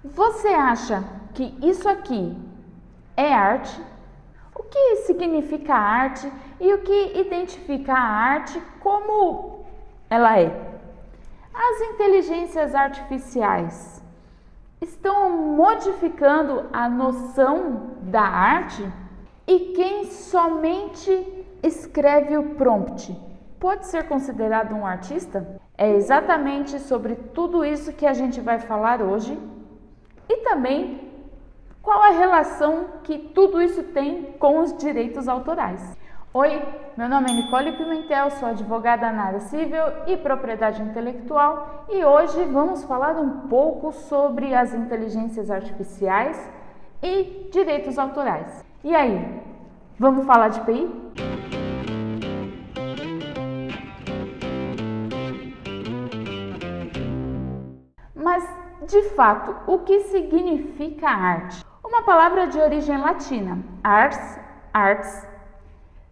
Você acha que isso aqui é arte? O que significa arte e o que identifica a arte como ela é? As inteligências artificiais estão modificando a noção da arte? E quem somente escreve o prompt pode ser considerado um artista? É exatamente sobre tudo isso que a gente vai falar hoje. E também qual a relação que tudo isso tem com os direitos autorais. Oi, meu nome é Nicole Pimentel, sou advogada na área civil e propriedade intelectual e hoje vamos falar um pouco sobre as inteligências artificiais e direitos autorais. E aí, vamos falar de PI? Mas, de fato, o que significa arte? Uma palavra de origem latina, arts,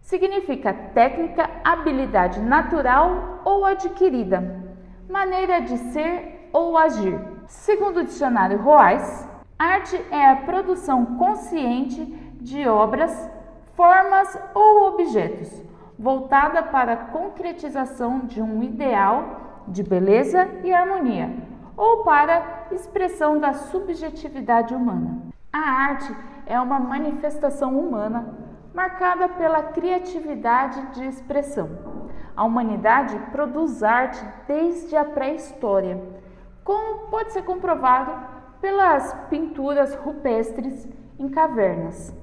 significa técnica, habilidade natural ou adquirida, maneira de ser ou agir. Segundo o dicionário Roais, arte é a produção consciente de obras, formas ou objetos, voltada para a concretização de um ideal de beleza e harmonia, ou para expressão da subjetividade humana. A arte é uma manifestação humana marcada pela criatividade de expressão. A humanidade produz arte desde a pré-história, como pode ser comprovado pelas pinturas rupestres em cavernas.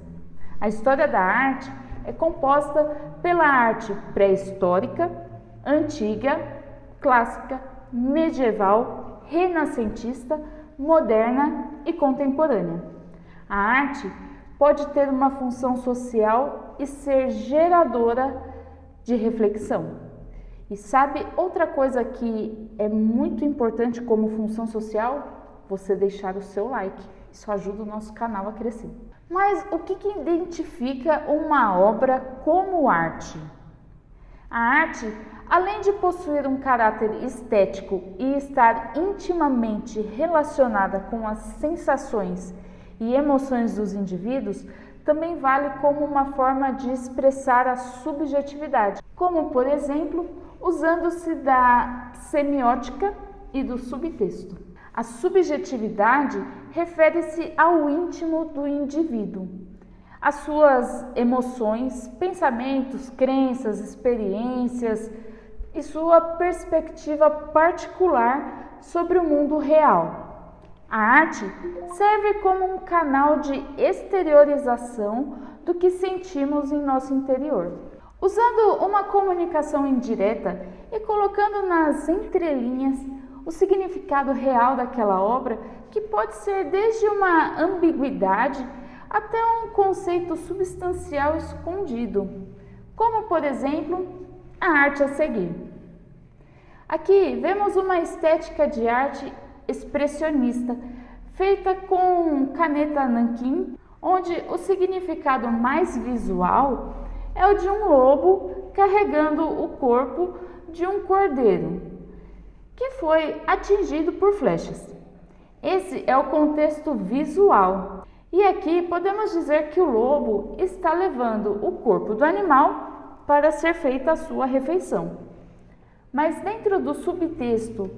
A história da arte é composta pela arte pré-histórica, antiga, clássica, medieval, renascentista, moderna e contemporânea. A arte pode ter uma função social e ser geradora de reflexão. E sabe outra coisa que é muito importante como função social? Você deixar o seu like. Isso ajuda o nosso canal a crescer. Mas o que identifica uma obra como arte? A arte, além de possuir um caráter estético e estar intimamente relacionada com as sensações e emoções dos indivíduos, também vale como uma forma de expressar a subjetividade, como, por exemplo, usando-se da semiótica e do subtexto. A subjetividade refere-se ao íntimo do indivíduo, às suas emoções, pensamentos, crenças, experiências e sua perspectiva particular sobre o mundo real. A arte serve como um canal de exteriorização do que sentimos em nosso interior. Usando uma comunicação indireta e colocando nas entrelinhas o significado real daquela obra, que pode ser desde uma ambiguidade até um conceito substancial escondido, como, por exemplo, a arte a seguir. Aqui vemos uma estética de arte expressionista, feita com caneta nanquim, onde o significado mais visual é o de um lobo carregando o corpo de um cordeiro, que foi atingido por flechas. Esse é o contexto visual. E aqui podemos dizer que o lobo está levando o corpo do animal para ser feita a sua refeição. Mas dentro do subtexto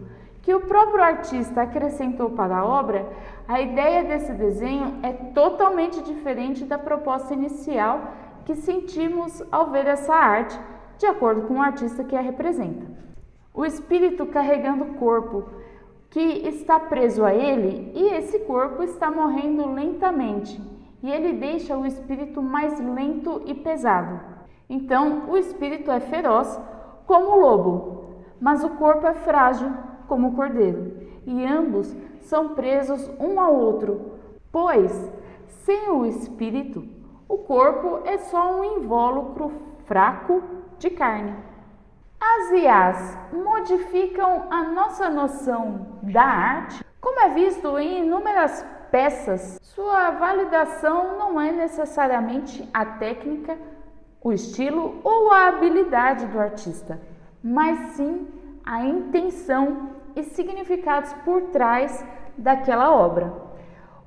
que o próprio artista acrescentou para a obra, a ideia desse desenho é totalmente diferente da proposta inicial que sentimos ao ver essa arte, de acordo com o artista que a representa. O espírito carregando o corpo que está preso a ele, e esse corpo está morrendo lentamente, e ele deixa o espírito mais lento e pesado. Então, o espírito é feroz como o lobo, mas o corpo é frágil como o cordeiro, e ambos são presos um ao outro, pois, sem o espírito, o corpo é só um invólucro fraco de carne. As IAs modificam a nossa noção da arte, como é visto em inúmeras peças. Sua validação não é necessariamente a técnica, o estilo ou a habilidade do artista, mas sim a intenção e significados por trás daquela obra.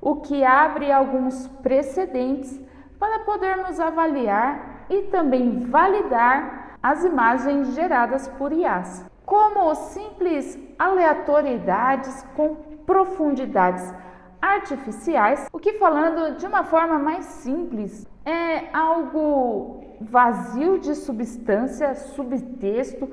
o que abre alguns precedentes para podermos avaliar e também validar as imagens geradas por IAs, como simples aleatoriedades com profundidades artificiais, o que, falando de uma forma mais simples, é algo vazio de substância, subtexto,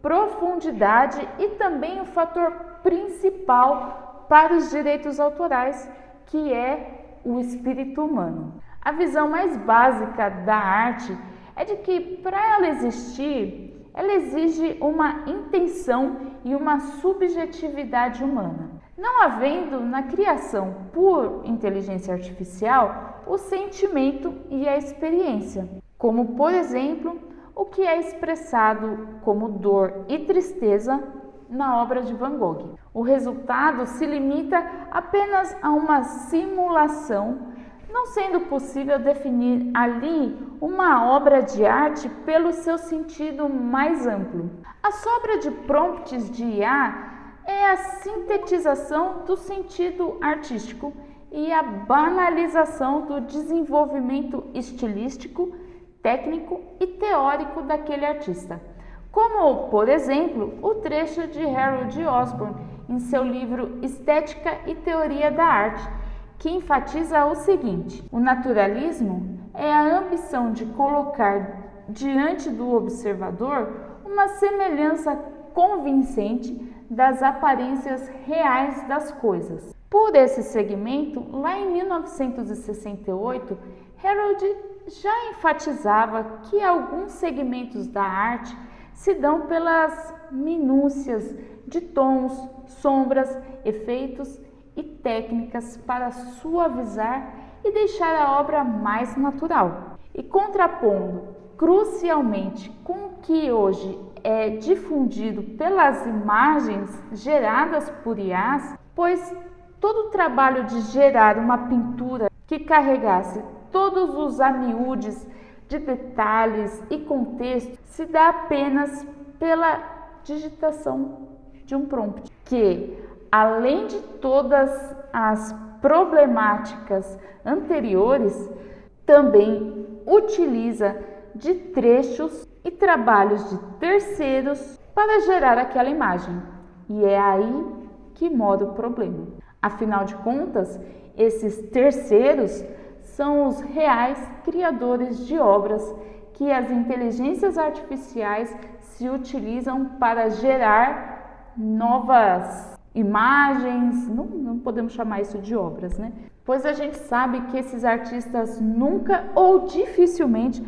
profundidade e também o fator principal para os direitos autorais, que é o espírito humano. A visão mais básica da arte é de que, para ela existir, ela exige uma intenção e uma subjetividade humana. Não havendo na criação por inteligência artificial o sentimento e a experiência, como, por exemplo, o que é expressado como dor e tristeza na obra de Van Gogh. O resultado se limita apenas a uma simulação, não sendo possível definir ali uma obra de arte pelo seu sentido mais amplo. A sobra de prompts de IA é a sintetização do sentido artístico e a banalização do desenvolvimento estilístico, técnico e teórico daquele artista, como, por exemplo, o trecho de Harold Osborne em seu livro Estética e Teoria da Arte, que enfatiza o seguinte: o naturalismo é a ambição de colocar diante do observador uma semelhança convincente das aparências reais das coisas. Por esse segmento, lá em 1968, Harold já enfatizava que alguns segmentos da arte se dão pelas minúcias de tons, sombras, efeitos e técnicas para suavizar e deixar a obra mais natural. E contrapondo crucialmente com o que hoje é difundido pelas imagens geradas por IAs, pois todo o trabalho de gerar uma pintura que carregasse todos os amiúdes de detalhes e contexto se dá apenas pela digitação de um prompt, que, além de todas as problemáticas anteriores, também utiliza de trechos e trabalhos de terceiros para gerar aquela imagem. E é aí que mora o problema. Afinal de contas, esses terceiros são os reais criadores de obras que as inteligências artificiais se utilizam para gerar novas imagens. Não podemos chamar isso de obras, né? Pois a gente sabe que esses artistas nunca ou dificilmente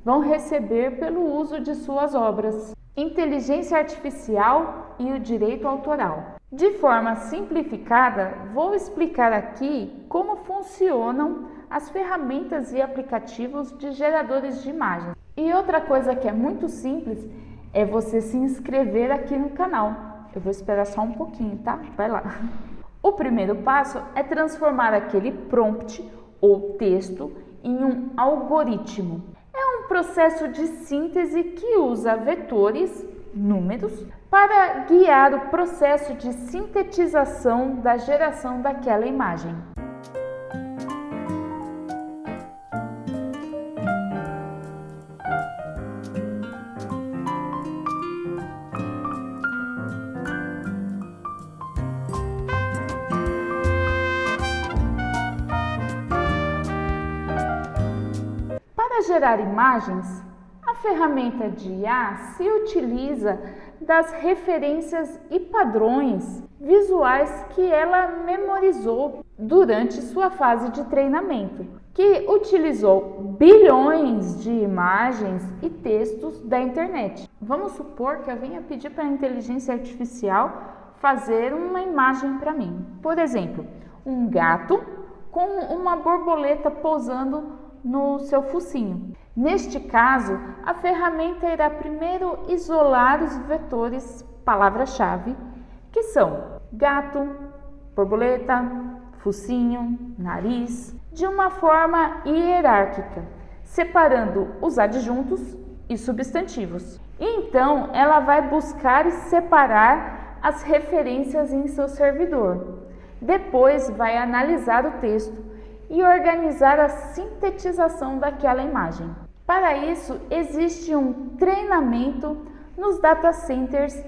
vão receber pelo uso de suas obras. Inteligência artificial e o direito autoral. De forma simplificada, vou explicar aqui como funcionam as ferramentas e aplicativos de geradores de imagens. E outra coisa que é muito simples é você se inscrever aqui no canal. Eu vou esperar só um pouquinho, tá? Vai lá. O primeiro passo é transformar aquele prompt ou texto em um algoritmo. É um processo de síntese que usa vetores, números, para guiar o processo de sintetização da geração daquela imagem. Para gerar imagens, a ferramenta de IA se utiliza das referências e padrões visuais que ela memorizou durante sua fase de treinamento, que utilizou bilhões de imagens e textos da internet. Vamos supor que eu venha pedir para a inteligência artificial fazer uma imagem para mim. Por exemplo, um gato com uma borboleta pousando no seu focinho. Neste caso, a ferramenta irá primeiro isolar os vetores palavra-chave, que são gato, borboleta, focinho, nariz, de uma forma hierárquica, separando os adjuntos e substantivos. E então, ela vai buscar e separar as referências em seu servidor. Depois vai analisar o texto e organizar a sintetização daquela imagem. Para isso, existe um treinamento nos data centers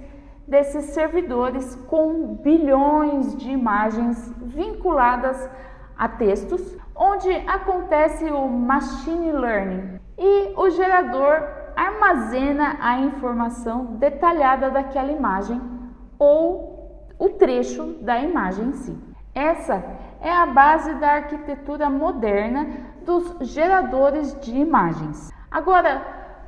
desses servidores com bilhões de imagens vinculadas a textos, onde acontece o machine learning e o gerador armazena a informação detalhada daquela imagem ou o trecho da imagem em si. Essa é a base da arquitetura moderna dos geradores de imagens. Agora,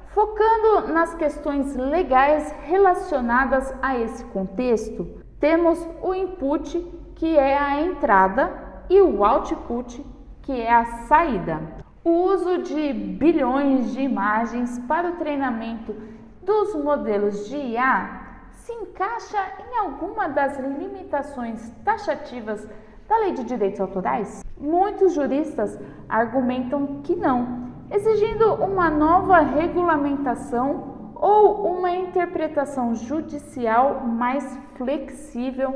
focando nas questões legais relacionadas a esse contexto, temos o input, que é a entrada, e o output, que é a saída. O uso de bilhões de imagens para o treinamento dos modelos de IA se encaixa em alguma das limitações taxativas da Lei de Direitos Autorais? Muitos juristas argumentam que não, exigindo uma nova regulamentação ou uma interpretação judicial mais flexível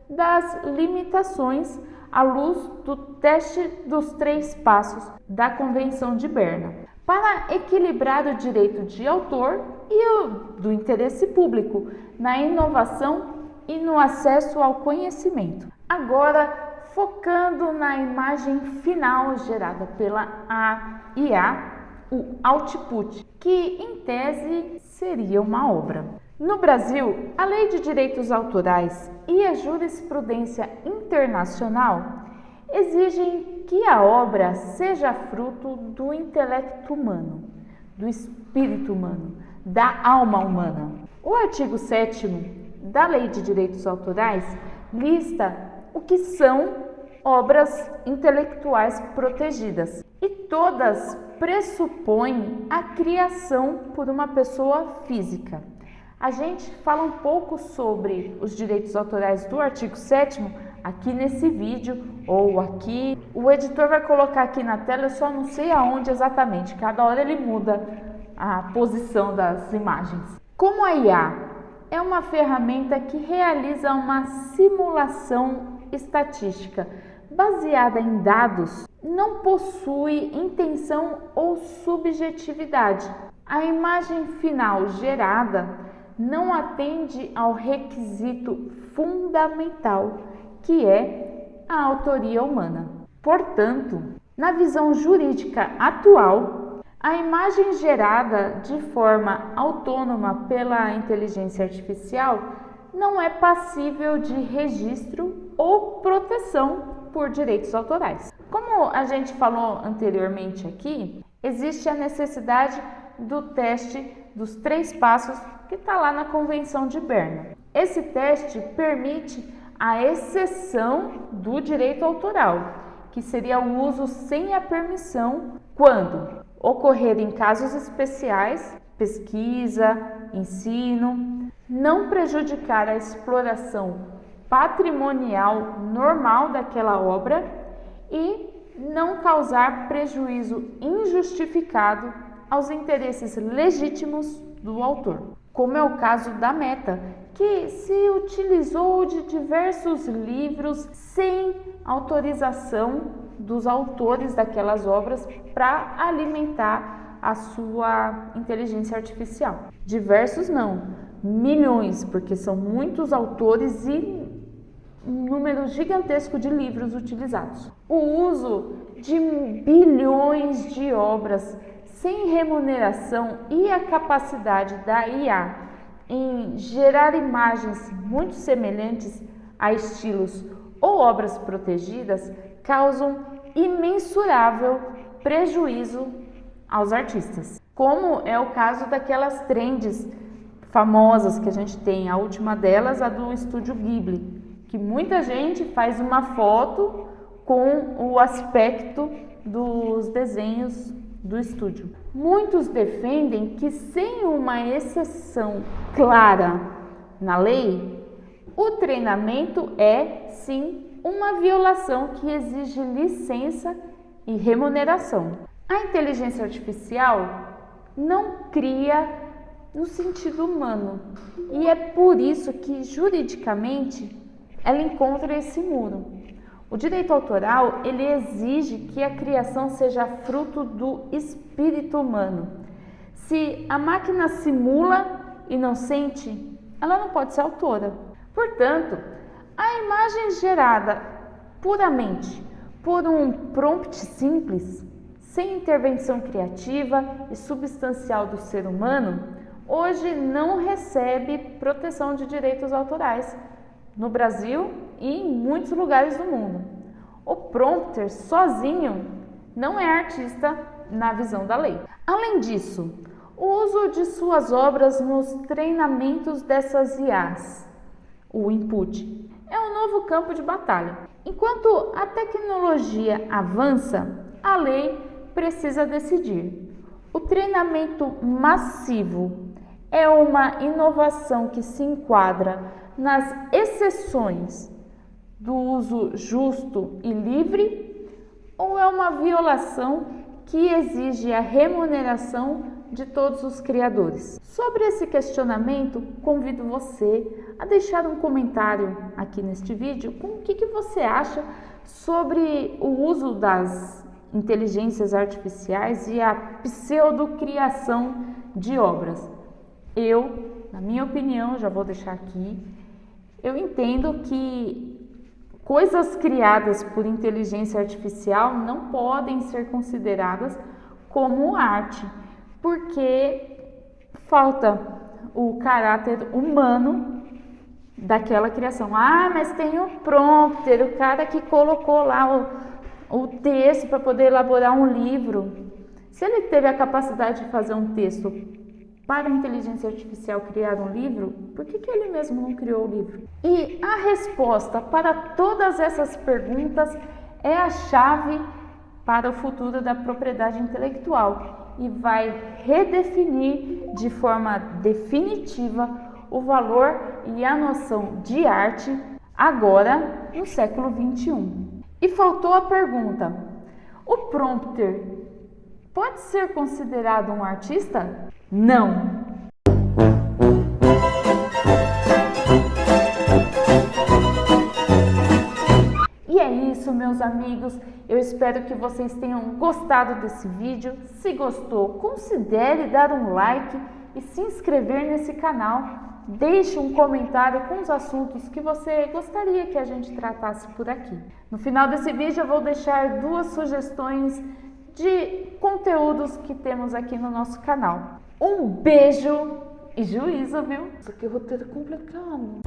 das limitações à luz do teste dos 3 passos da Convenção de Berna, para equilibrar o direito de autor e o do interesse público na inovação e no acesso ao conhecimento. Agora, focando na imagem final gerada pela IA, o output, que em tese seria uma obra. No Brasil, a Lei de Direitos Autorais e a jurisprudência internacional exigem que a obra seja fruto do intelecto humano, do espírito humano, da alma humana. O artigo 7º da Lei de Direitos Autorais lista o que são obras intelectuais protegidas e todas pressupõem a criação por uma pessoa física. A gente fala um pouco sobre os direitos autorais do artigo 7º aqui nesse vídeo ou aqui. O editor vai colocar aqui na tela, eu só não sei aonde exatamente, cada hora ele muda a posição das imagens. Como a IA é uma ferramenta que realiza uma simulação estatística baseada em dados, não possui intenção ou subjetividade. A imagem final gerada não atende ao requisito fundamental, que é a autoria humana. Portanto, na visão jurídica atual, a imagem gerada de forma autônoma pela inteligência artificial não é passível de registro ou proteção por direitos autorais. Como a gente falou anteriormente aqui, existe a necessidade do teste dos 3 passos que está lá na Convenção de Berna. Esse teste permite a exceção do direito autoral, que seria o uso sem a permissão quando ocorrer em casos especiais, pesquisa, ensino, não prejudicar a exploração patrimonial normal daquela obra e não causar prejuízo injustificado aos interesses legítimos do autor, como é o caso da Meta, que se utilizou de diversos livros sem autorização dos autores daquelas obras para alimentar a sua inteligência artificial. Diversos não, milhões, porque são muitos autores e um número gigantesco de livros utilizados. O uso de bilhões de obras sem remuneração e a capacidade da IA em gerar imagens muito semelhantes a estilos ou obras protegidas causam imensurável prejuízo aos artistas, como é o caso daquelas trends famosas que a gente tem. A última delas, a do Estúdio Ghibli, que muita gente faz uma foto com o aspecto dos desenhos do estúdio. Muitos defendem que sem uma exceção clara na lei, o treinamento é, sim, uma violação que exige licença e remuneração. A inteligência artificial não cria no sentido humano e é por isso que, juridicamente, ela encontra esse muro. O direito autoral, ele exige que a criação seja fruto do espírito humano. Se a máquina simula e não sente, ela não pode ser autora. Portanto, a imagem gerada puramente por um prompt simples, sem intervenção criativa e substancial do ser humano, hoje não recebe proteção de direitos autorais no Brasil e em muitos lugares do mundo. O prompter sozinho não é artista na visão da lei. Além disso, o uso de suas obras nos treinamentos dessas IAs, o input, é um novo campo de batalha. Enquanto a tecnologia avança, a lei precisa decidir. O treinamento massivo é uma inovação que se enquadra nas exceções do uso justo e livre, ou é uma violação que exige a remuneração de todos os criadores? Sobre esse questionamento, convido você a deixar um comentário aqui neste vídeo com o que você acha sobre o uso das inteligências artificiais e a pseudocriação de obras. Eu, na minha opinião, já vou deixar aqui, eu entendo que coisas criadas por inteligência artificial não podem ser consideradas como arte, porque falta o caráter humano daquela criação. Ah, mas tem o prompter, o cara que colocou lá o texto para poder elaborar um livro. Se ele teve a capacidade de fazer um texto para a inteligência artificial criar um livro, por que ele mesmo não criou o livro? E a resposta para todas essas perguntas é a chave para o futuro da propriedade intelectual e vai redefinir de forma definitiva o valor e a noção de arte agora no século XXI. E faltou a pergunta: o prompter pode ser considerado um artista? Não! E é isso, meus amigos. Eu espero que vocês tenham gostado desse vídeo. Se gostou, considere dar um like e se inscrever nesse canal. Deixe um comentário com os assuntos que você gostaria que a gente tratasse por aqui. No final desse vídeo eu vou deixar 2 sugestões de conteúdos que temos aqui no nosso canal. Um beijo e juízo, viu? Porque o roteiro é complicado.